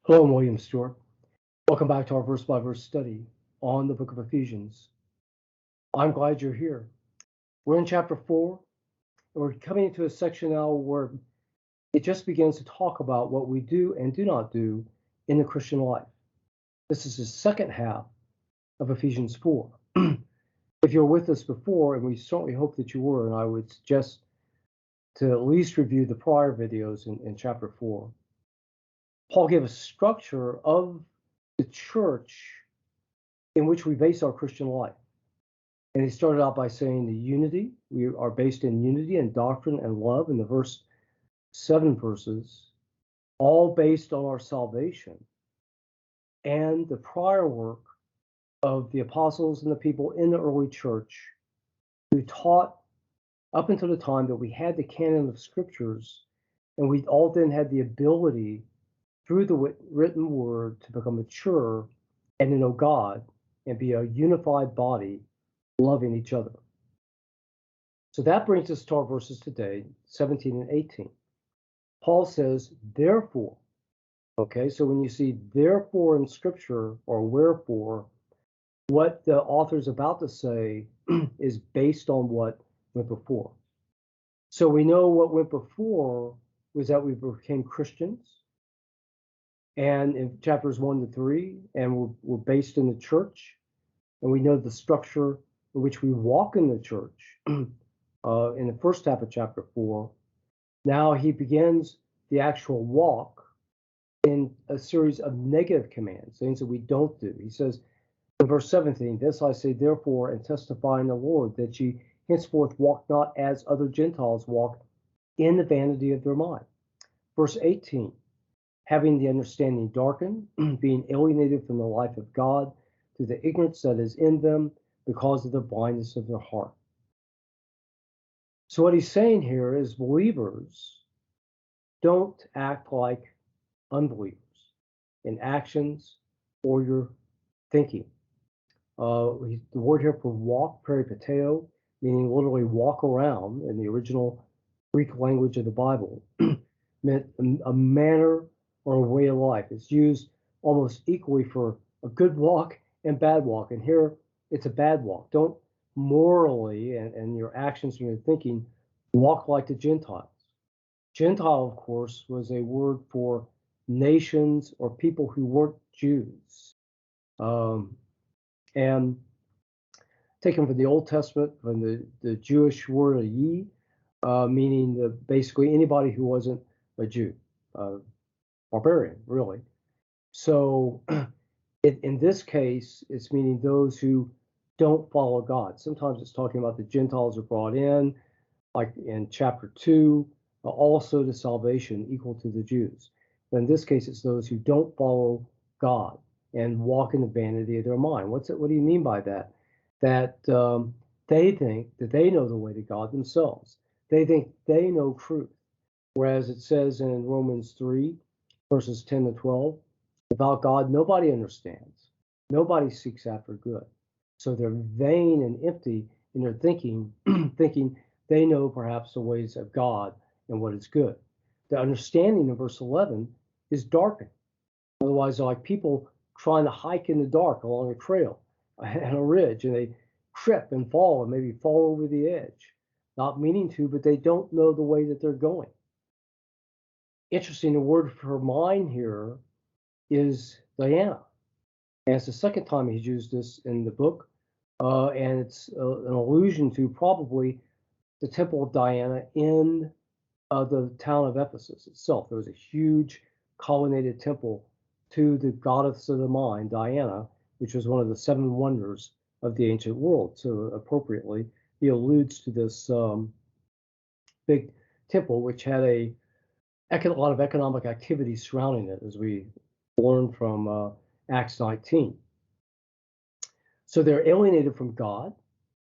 Hello, I'm William Stewart. Welcome back to our verse by verse study on the book of Ephesians. I'm glad you're here. We're in chapter 4, and we're coming into a section now where it just begins to talk about what we do and do not do in the Christian life. This is the second half of Ephesians 4. If you're with us before, and we certainly hope that you were, and I would suggest to at least review the prior videos in chapter 4, Paul gave a structure of the church in which we base our Christian life. And he started out by saying the unity, we are based in unity and doctrine and love in the verse 7 verses, all based on our salvation and the prior work of the apostles and the people in the early church who taught up until the time that we had the canon of scriptures, and we all then had the ability through the written word to become mature and to know God and be a unified body loving each other. So that brings us to our verses today, 17 and 18. Paul says, therefore. Okay, so when you see therefore in scripture or wherefore, what the author's about to say is based on what went before. So we know what went before was that we became Christians, and in chapters 1 to 3, and we're based in the church, and we know the structure in which we walk in the church in the first half of chapter 4. Now he begins the actual walk in a series of negative commands, things that we don't do. He says in verse 17, this I say therefore and testify in the Lord, that ye henceforth walk not as other Gentiles walk, in the vanity of their mind. Verse 18, having the understanding darkened, being alienated from the life of God through the ignorance that is in them because of the blindness of their heart. So what he's saying here is believers don't act like unbelievers in actions or your thinking. The word here for walk, peripateo, meaning literally walk around in the original Greek language of the Bible, meant a manner or a way of life. It's used almost equally for a good walk and bad walk. And here it's a bad walk. Don't morally and your actions and your thinking walk like the Gentiles. Gentile, of course, was a word for nations or people who weren't Jews. And taken from the Old Testament, from the Jewish word ye, meaning basically anybody who wasn't a Jew, barbarian, really. So in this case, it's meaning those who don't follow God. Sometimes it's talking about the Gentiles are brought in, like in chapter 2, also to salvation equal to the Jews. But in this case, it's those who don't follow God and walk in the vanity of their mind. What do you mean by that? That they think that they know the way to God themselves. They think they know truth. Whereas it says in Romans 3, verses 10 to 12, about God, nobody understands. Nobody seeks after good. So they're vain and empty in their thinking, thinking they know perhaps the ways of God and what is good. The understanding in verse 11 is darkened. Otherwise, they're like people trying to hike in the dark along a trail and a ridge, and they trip and fall and maybe fall over the edge, not meaning to, but they don't know the way that they're going. Interesting, the word for mind here is Diana. And it's the second time he's used this in the book, and it's an allusion to probably the temple of Diana in the town of Ephesus itself. There was a huge colonnaded temple to the goddess of the mind, Diana, which was one of the 7 wonders of the ancient world. So appropriately, he alludes to this big temple, which had a lot of economic activity surrounding it, as we learn from Acts 19. So they're alienated from God.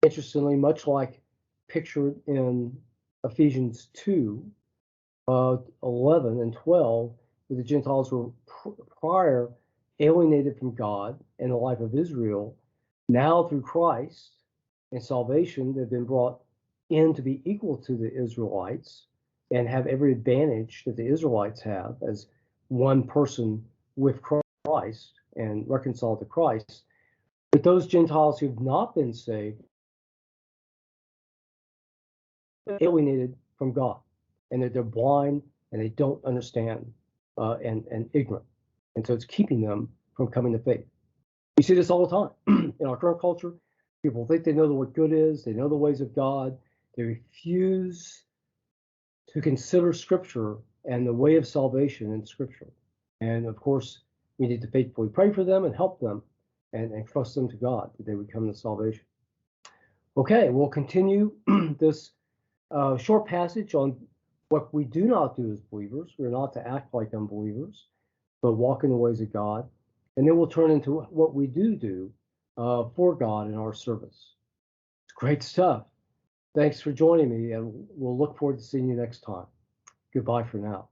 Interestingly, much like pictured in Ephesians 2, 11 and 12, where the Gentiles were prior alienated from God and the life of Israel. Now through Christ and salvation, they've been brought in to be equal to the Israelites and have every advantage that the Israelites have as one person with Christ and reconciled to Christ. But those Gentiles who've not been saved, alienated from God, and they're blind and they don't understand and ignorant. And so it's keeping them from coming to faith. We see this all the time in our current culture. People think they know what good is, they know the ways of God, they refuse to consider Scripture and the way of salvation in Scripture. And of course, we need to faithfully pray for them and help them and trust them to God that they would come to salvation. Okay, we'll continue this short passage on what we do not do as believers. We're not to act like unbelievers, but walk in the ways of God. And then we'll turn into what we do for God in our service. It's great stuff. Thanks for joining me, and we'll look forward to seeing you next time. Goodbye for now.